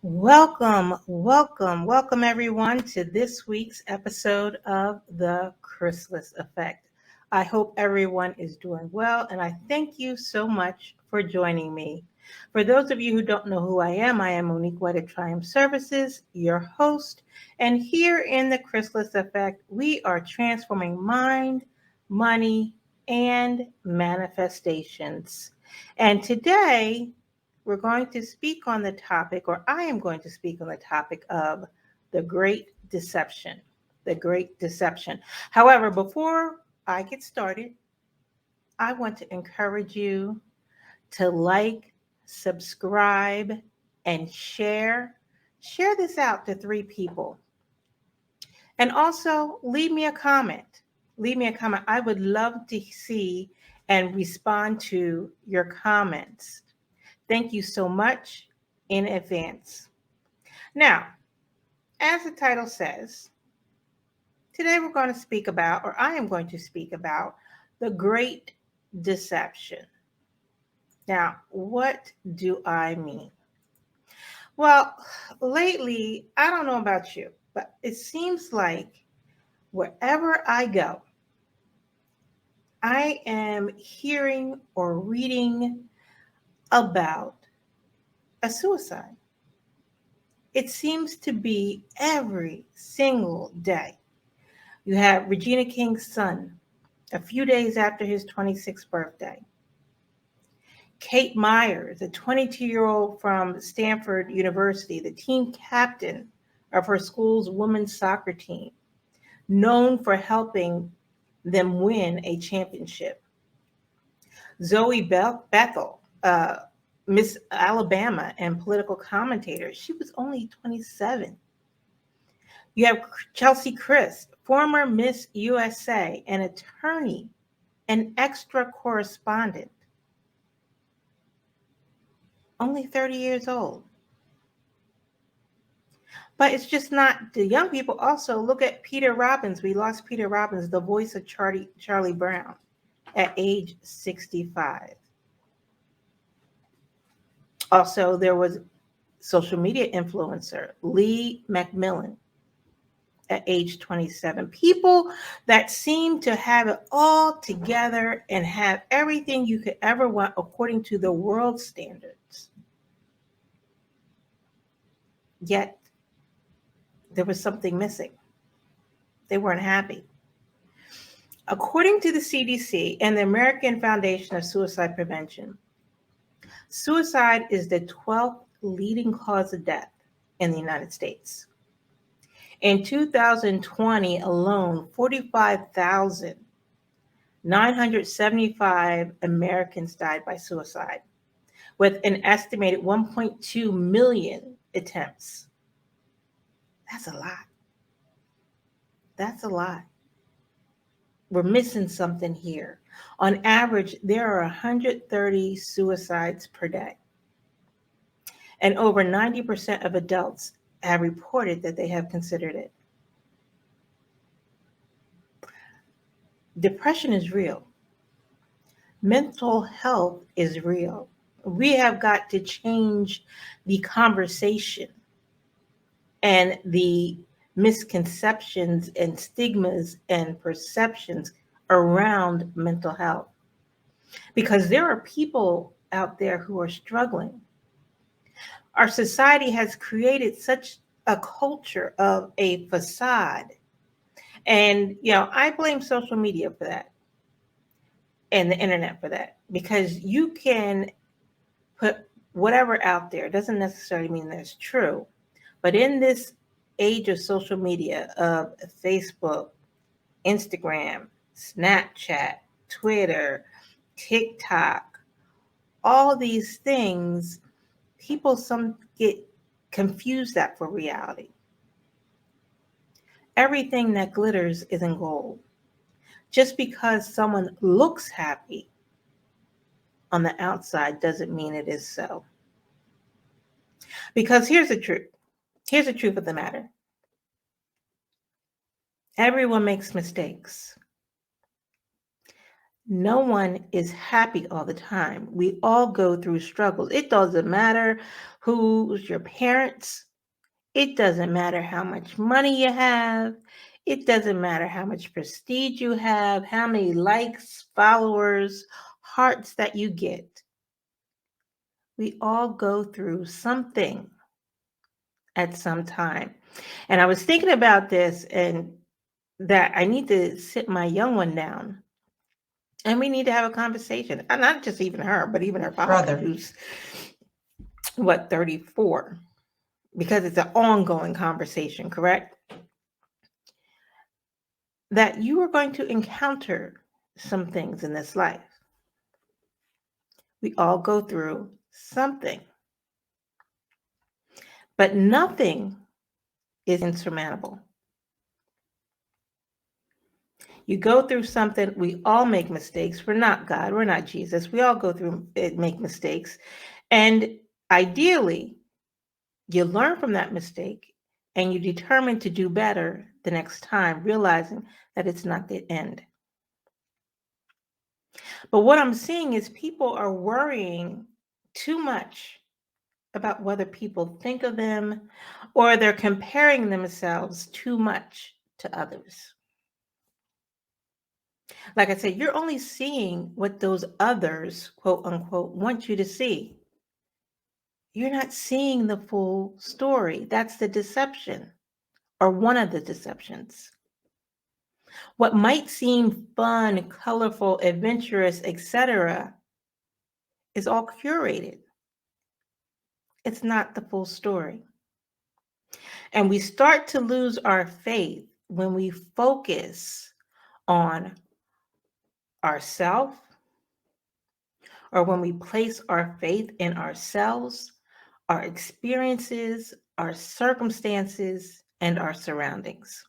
Welcome everyone to this week's episode of the Chrysalis Effect. I hope everyone is doing well and I thank you so much for joining me. For those of you who don't know who I am Monique at Triumph Services, your host, and here in the Chrysalis Effect, we are transforming mind, money, and manifestations. And today we're going to speak on the topic, or I am going to speak on the topic of the Great Deception. The Great Deception. However, before I get started, I want to encourage you to like, subscribe, and share. Share this out to 3 people. And also leave me a comment. Leave me a comment. I would love to see and respond to your comments. Thank you so much in advance. Now, as the title says, today we're going to speak about, or I am going to speak about, the Great Deception. Now, what do I mean? Well, lately, I don't know about you, but it seems like wherever I go, I am hearing or reading about a suicide. It seems to be every single day. You have Regina King's son, a few days after his 26th birthday. Kate Myers, a 22-year-old from Stanford University, the team captain of her school's women's soccer team, known for helping them win a championship. Zoe Bethel, Miss Alabama and political commentator, she was only 27. You have Chelsea Christ, former Miss USA, an attorney, an extra correspondent, only 30 years old. But it's just not the young people. Also, look at Peter Robbins. We lost Peter Robbins, the voice of Charlie Brown, at age 65. Also, there was social media influencer Lee McMillan at age 27. People that seem to have it all together and have everything you could ever want according to the world standards. Yet there was something missing. They weren't happy. According to the CDC and the American Foundation of Suicide Prevention, suicide is the 12th leading cause of death in the United States. In 2020 alone, 45,975 Americans died by suicide, with an estimated 1.2 million attempts. That's a lot. That's a lot. We're missing something here. On average, there are 130 suicides per day. And over 90% of adults have reported that they have considered it. Depression is real. Mental health is real. We have got to change the conversation and the misconceptions and stigmas and perceptions around mental health. Because there are people out there who are struggling. Our society has created such a culture of a facade. And, I blame social media for that and the internet for that, because you can put whatever out there. It doesn't necessarily mean that's true. But in this age of social media, of Facebook, Instagram, Snapchat, Twitter, TikTok, all these things, people some get confused that for reality. Everything that glitters isn't gold. Just because someone looks happy on the outside doesn't mean it is so. Because here's the truth. Here's the truth of the matter. Everyone makes mistakes. No one is happy all the time. We all go through struggles. It doesn't matter who's your parents. It doesn't matter how much money you have. It doesn't matter how much prestige you have, how many likes, followers, hearts that you get. We all go through something at some time. And I was thinking about this and that I need to sit my young one down and we need to have a conversation. And not just even her, but even her father, who's 34, because it's an ongoing conversation, correct? That you are going to encounter some things in this life. We all go through something, but nothing is insurmountable. You go through something, we all make mistakes. We're not God, we're not Jesus. We all go through it, make mistakes. And ideally, you learn from that mistake and you determine to do better the next time, realizing that it's not the end. But what I'm seeing is people are worrying too much about whether people think of them or they're comparing themselves too much to others. Like I said, you're only seeing what those others, quote unquote, want you to see. You're not seeing the full story. That's the deception, or one of the deceptions. What might seem fun, colorful, adventurous, etc., is all curated. It's not the full story. And we start to lose our faith when we focus on ourself or when we place our faith in ourselves, our experiences, our circumstances, and our surroundings.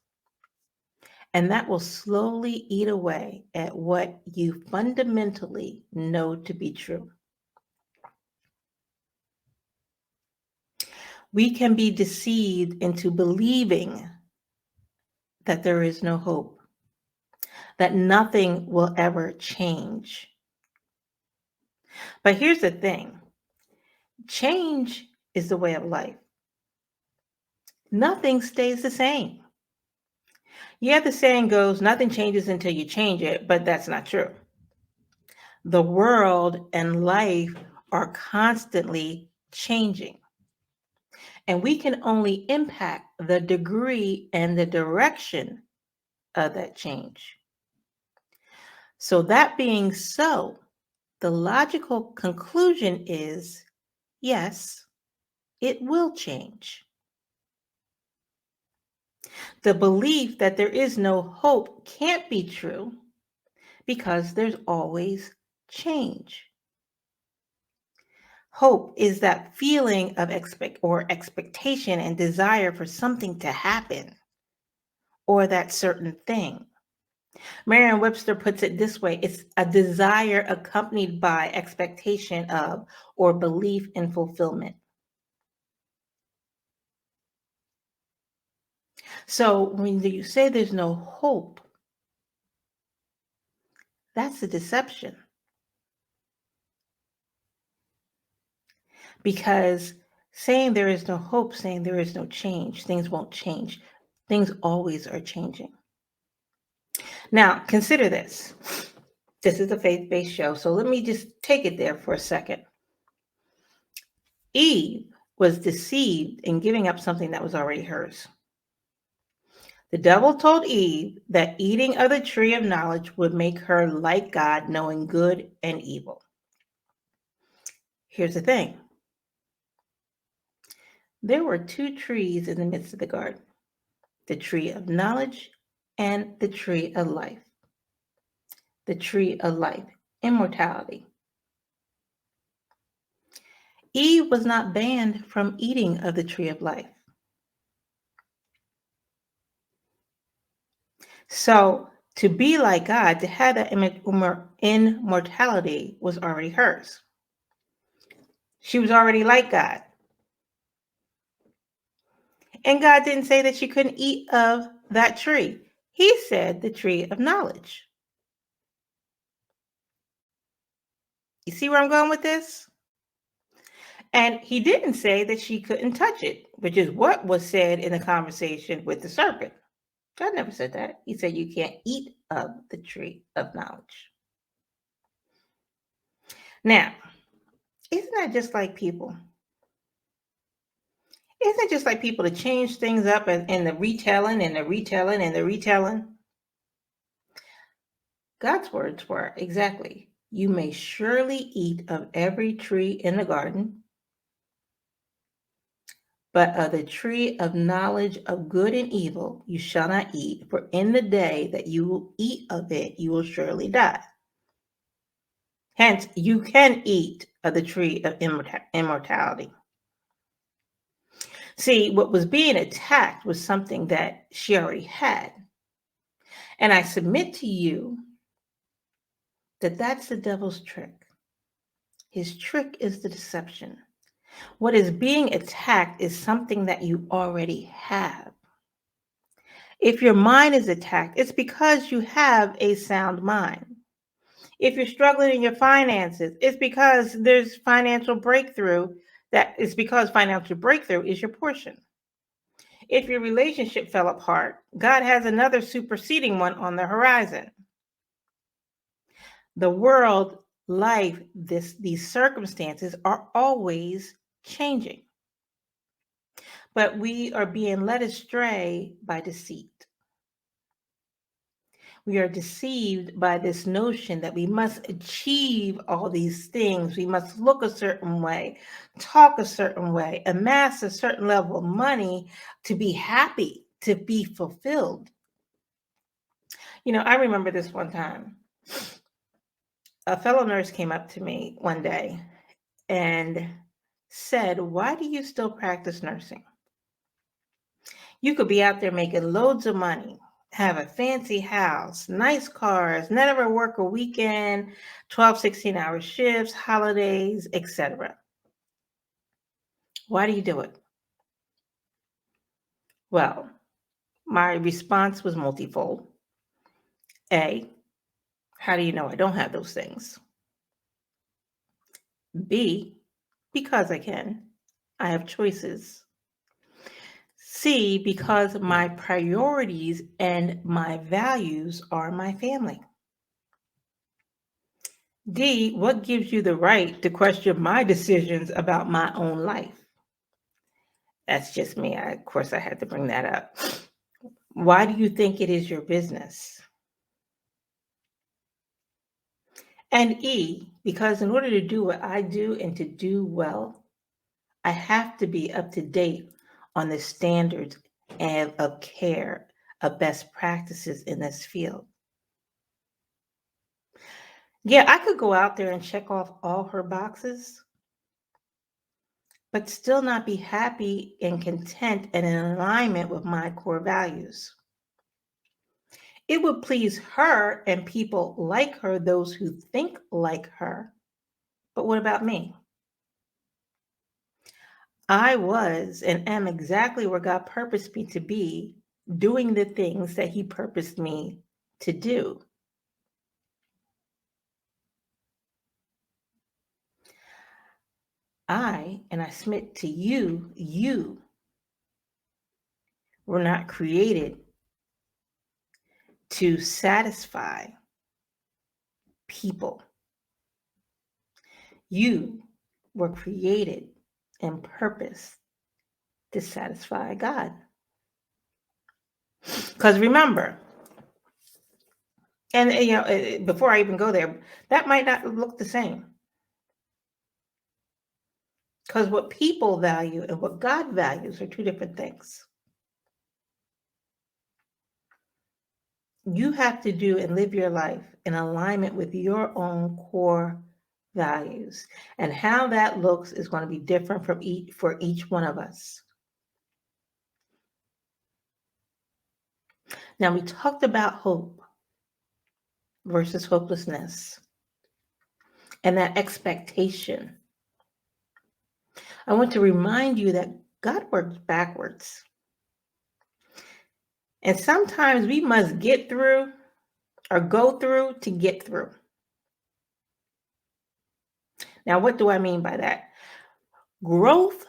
And that will slowly eat away at what you fundamentally know to be true. We can be deceived into believing that there is no hope, that nothing will ever change. But here's the thing, change is the way of life. Nothing stays the same. Yeah, the saying goes, nothing changes until you change it, but that's not true. The world and life are constantly changing. And we can only impact the degree and the direction of that change. So, that being so, the logical conclusion is yes, it will change. The belief that there is no hope can't be true because there's always change. Hope is that feeling of expectation and desire for something to happen or that certain thing. Merriam-Webster puts it this way, it's a desire accompanied by expectation of or belief in fulfillment. So when you say there's no hope, that's a deception. Because saying there is no hope, saying there is no change, things won't change. Things always are changing. Now, consider this. This is a faith-based show, so let me just take it there for a second. Eve was deceived in giving up something that was already hers. The devil told Eve that eating of the tree of knowledge would make her like God, knowing good and evil. Here's the thing. There were two trees in the midst of the garden, the tree of knowledge and the tree of life. The tree of life, immortality. Eve was not banned from eating of the tree of life. So to be like God, to have that immortality was already hers. She was already like God. And God didn't say that she couldn't eat of that tree. He said the tree of knowledge. You see where I'm going with this? And he didn't say that she couldn't touch it, which is what was said in the conversation with the serpent. God never said that. He said you can't eat of the tree of knowledge. Now, isn't that just like people? Isn't it just like people to change things up and the retelling and the retelling and the retelling? God's words were exactly, you may surely eat of every tree in the garden, but of the tree of knowledge of good and evil you shall not eat, for in the day that you will eat of it, you will surely die. Hence, you can eat of the tree of immortality. See, what was being attacked was something that she already had. And I submit to you that that's the devil's trick. His trick is the deception. What is being attacked is something that you already have. If your mind is attacked, it's because you have a sound mind. If you're struggling in your finances, it's because there's financial breakthrough. That is because financial breakthrough is your portion. If your relationship fell apart, God has another superseding one on the horizon. The world, life, these circumstances are always changing. But we are being led astray by deceit. We are deceived by this notion that we must achieve all these things. We must look a certain way, talk a certain way, amass a certain level of money to be happy, to be fulfilled. I remember this one time. A fellow nurse came up to me one day and said, "Why do you still practice nursing? You could be out there making loads of money, have a fancy house, nice cars, never work a weekend, 12, 16-hour shifts, holidays, etc. Why do you do it?" Well, my response was multifold. A, how do you know I don't have those things? B, because I can. I have choices. C, because my priorities and my values are my family. D, what gives you the right to question my decisions about my own life? That's just me. Of course, I had to bring that up. Why do you think it is your business? And E, because in order to do what I do and to do well, I have to be up to date on the standards and of care, of best practices in this field. Yeah, I could go out there and check off all her boxes, but still not be happy and content and in alignment with my core values. It would please her and people like her, those who think like her. But what about me? I was and am exactly where God purposed me to be, doing the things that He purposed me to do. I submit to you were not created to satisfy people. You were created and purposed to satisfy God. Because remember, and before I even go there, that might not look the same. Because what people value and what God values are two different things. You have to do and live your life in alignment with your own core values. And how that looks is going to be different for each one of us. Now, we talked about hope versus hopelessness and that expectation. I want to remind you that God works backwards. And sometimes we must get through or go through to get through. Now, what do I mean by that? Growth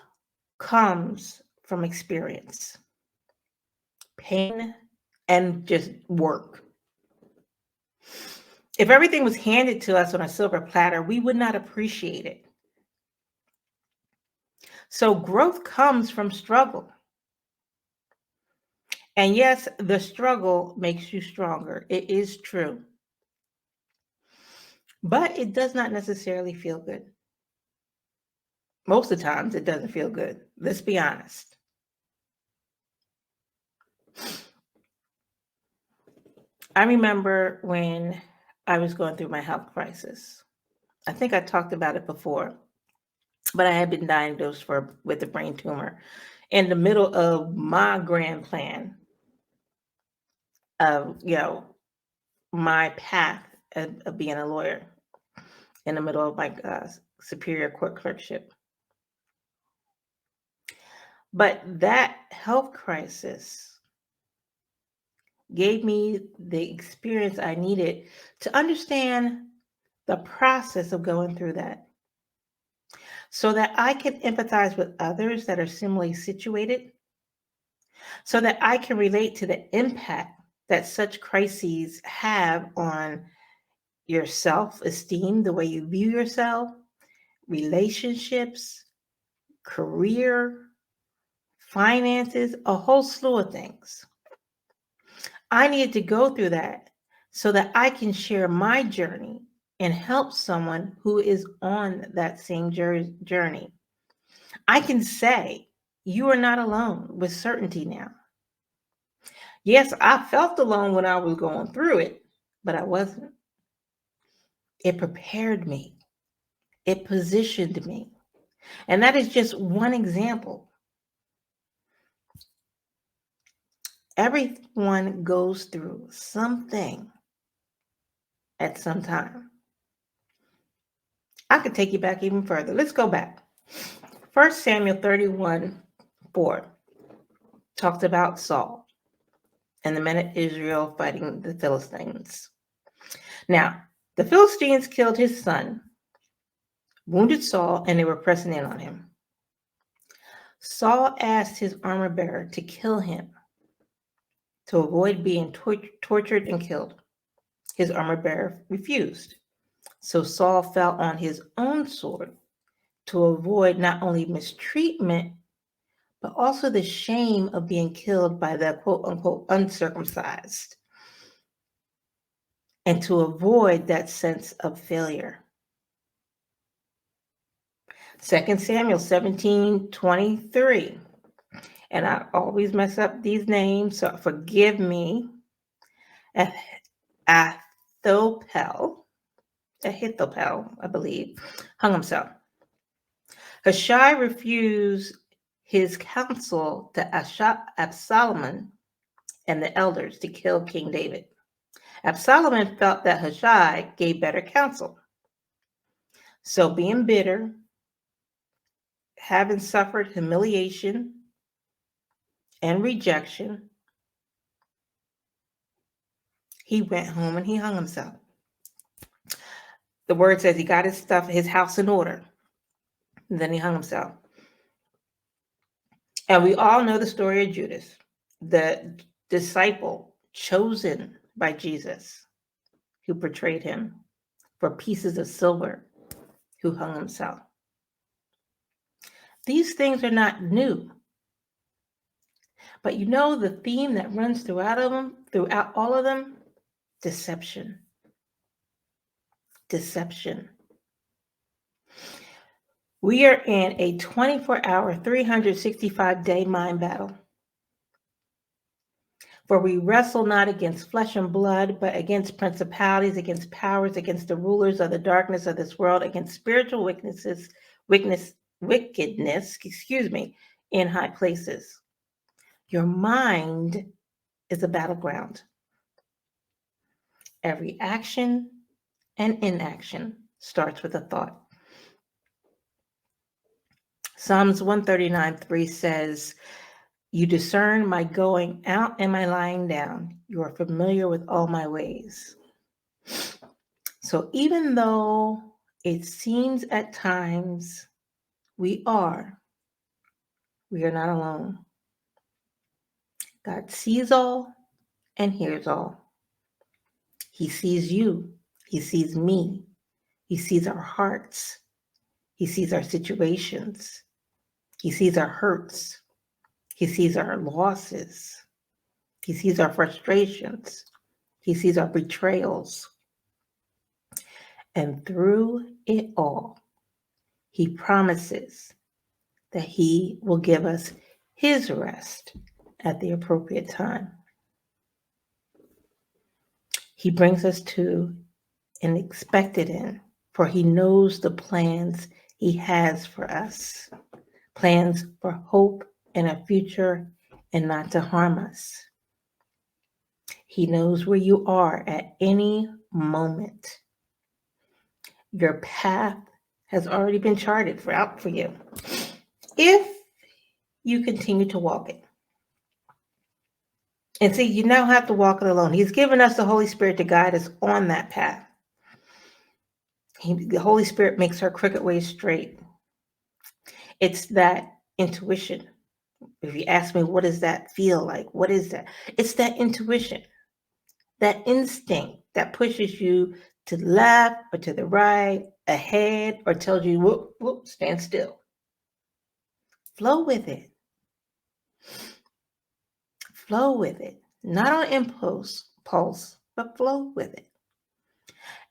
comes from experience, pain, and just work. If everything was handed to us on a silver platter, we would not appreciate it. So growth comes from struggle. And yes, the struggle makes you stronger. It is true. But it does not necessarily feel good. Most of the times it doesn't feel good. Let's be honest. I remember when I was going through my health crisis. I think I talked about it before, but I had been diagnosed with a brain tumor in the middle of my grand plan of, my path of being a lawyer in the middle of my superior court clerkship. But that health crisis gave me the experience I needed to understand the process of going through that, so that I can empathize with others that are similarly situated, so that I can relate to the impact that such crises have on your self-esteem, the way you view yourself, relationships, career, finances, a whole slew of things. I needed to go through that so that I can share my journey and help someone who is on that same journey. I can say, you are not alone with certainty now. Yes, I felt alone when I was going through it, but I wasn't. It prepared me. It positioned me. And that is just one example. Everyone goes through something at some time. I could take you back even further. Let's go back. 1 Samuel 31:4 talks about Saul and the men of Israel fighting the Philistines. Now, the Philistines killed his son, wounded Saul, and they were pressing in on him. Saul asked his armor bearer to kill him to avoid being tortured and killed. His armor bearer refused. So Saul fell on his own sword to avoid not only mistreatment, but also the shame of being killed by the quote unquote uncircumcised, and to avoid that sense of failure. 2 Samuel 17:23. And I always mess up these names, so forgive me. Ahithophel, I believe, hung himself. Hushai refused his counsel to Absalom and the elders to kill King David. Absalom felt that Hushai gave better counsel. So being bitter, having suffered humiliation and rejection, he went home and he hung himself. The word says he got his house in order, and then he hung himself. And we all know the story of Judas, the disciple chosen by Jesus, who betrayed him for pieces of silver, who hung himself. These things are not new. But you know the theme that runs throughout all of them? Deception. Deception. We are in a 24-hour, 365-day mind battle, for we wrestle not against flesh and blood, but against principalities, against powers, against the rulers of the darkness of this world, against spiritual wickedness, in high places. Your mind is a battleground. Every action and inaction starts with a thought. Psalms 139:3 says, you discern my going out and my lying down. You are familiar with all my ways. So even though It seems at times we are not alone. God sees all and hears all. He sees you. He sees me. He sees our hearts. He sees our situations. He sees our hurts. He sees our losses. He sees our frustrations. He sees our betrayals. And through it all, He promises that He will give us His rest at the appropriate time. He brings us to an expected end, for He knows the plans He has for us, plans for hope and a future and not to harm us. He knows where you are at any moment. Your path has already been charted out for you. If you continue to walk it. And see, you now have to walk it alone. He's given us the Holy Spirit to guide us on that path. The Holy Spirit makes our crooked ways straight. It's that intuition. If you ask me, what does that feel like? What is that? It's that intuition, that instinct that pushes you to the left or to the right, ahead, or tells you, whoop, whoop, stand still. Flow with it. Flow with it. Not on impulse, pulse, but flow with it.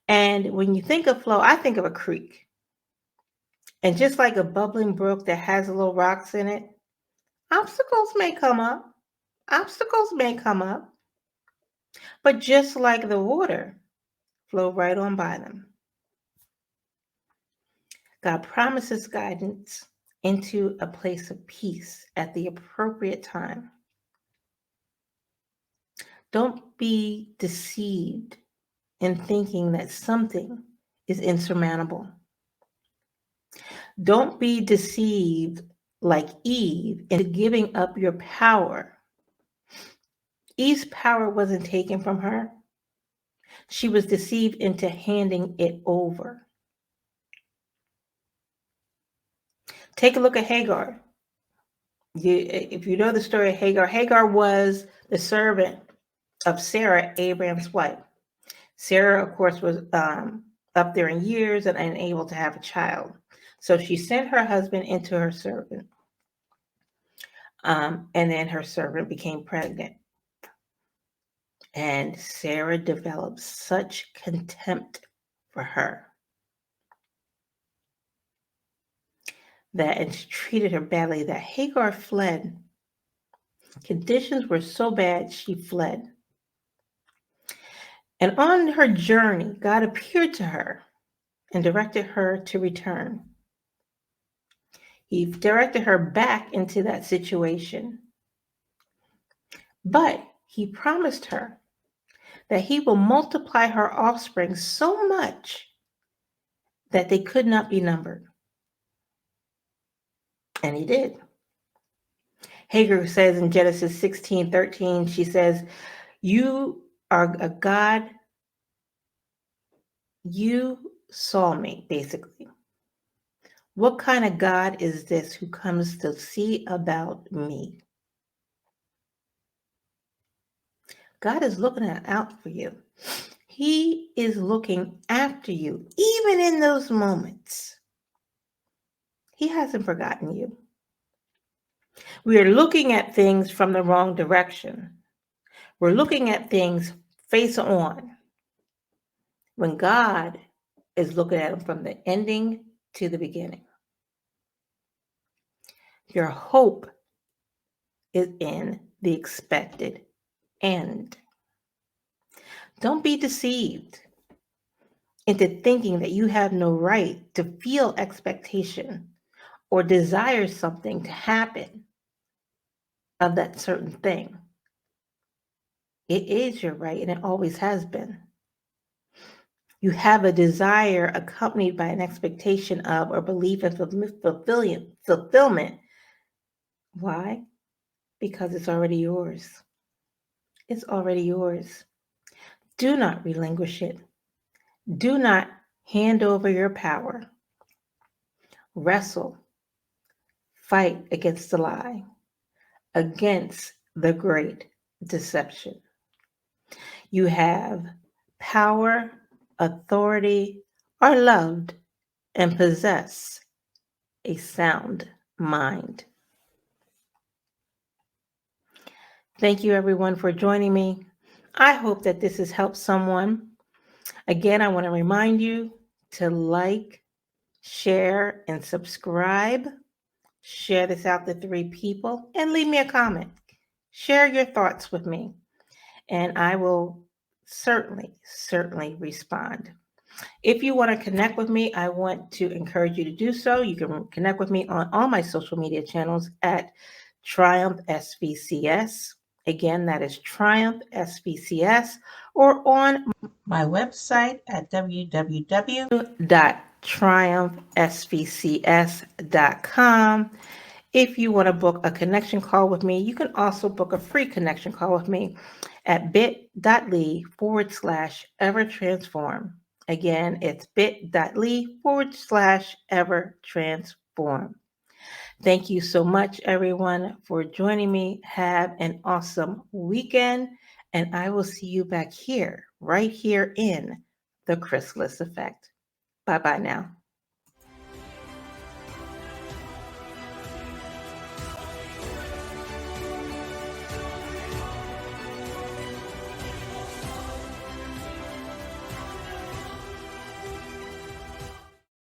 And when you think of flow, I think of a creek. And just like a bubbling brook that has little rocks in it, obstacles may come up. Obstacles may come up. But just like the water, flow right on by them. God promises guidance into a place of peace at the appropriate time. Don't be deceived in thinking that something is insurmountable. Don't be deceived like Eve into giving up your power. Eve's power wasn't taken from her. She was deceived into handing it over. Take a look at Hagar. If you know the story of Hagar, Hagar was the servant of Sarah, Abraham's wife. Sarah, of course, was up there in years and unable to have a child. So she sent her husband into her servant. And then her servant became pregnant. And Sarah developed such contempt for her and she treated her badly that Hagar fled. Conditions were so bad, she fled. And on her journey, God appeared to her and directed her to return. He directed her back into that situation. But He promised her that He will multiply her offspring so much that they could not be numbered. And He did. Hagar says in Genesis 16:13, she says, "You are a God, you saw me," basically. What kind of God is this who comes to see about me? God is looking out for you. He is looking after you, even in those moments. He hasn't forgotten you. We are looking at things from the wrong direction. We're looking at things face on, when God is looking at them from the ending to the beginning. Your hope is in the expected end. Don't be deceived into thinking that you have no right to feel expectation or desire something to happen of that certain thing. It is your right, and it always has been. You have a desire accompanied by an expectation of or belief in fulfillment. Why? Because it's already yours. It's already yours. Do not relinquish it. Do not Hand over your power. Wrestle. Fight against the lie, against the great deception. You have power, authority, are loved, and possess a sound mind. Thank you, everyone, for joining me. I hope that this has helped someone. Again, I want to remind you to like, share, and subscribe. Share this out to 3 people and leave me a comment. Share your thoughts with me, and I will certainly respond. If you want to connect with me, I want to encourage you to do so. You can connect with me on all my social media channels at Triumph SVCS. Again, that is Triumph SVCS, or on my website at www.triumphsvcs.com. If you want to book a connection call with me, you can also book a free connection call with me at bit.ly/evertransform. Again, it's bit.ly/evertransform. Thank you so much, everyone, for joining me. Have an awesome weekend, and I will see you back here, right here in the Chrysalis Effect. Bye-bye now.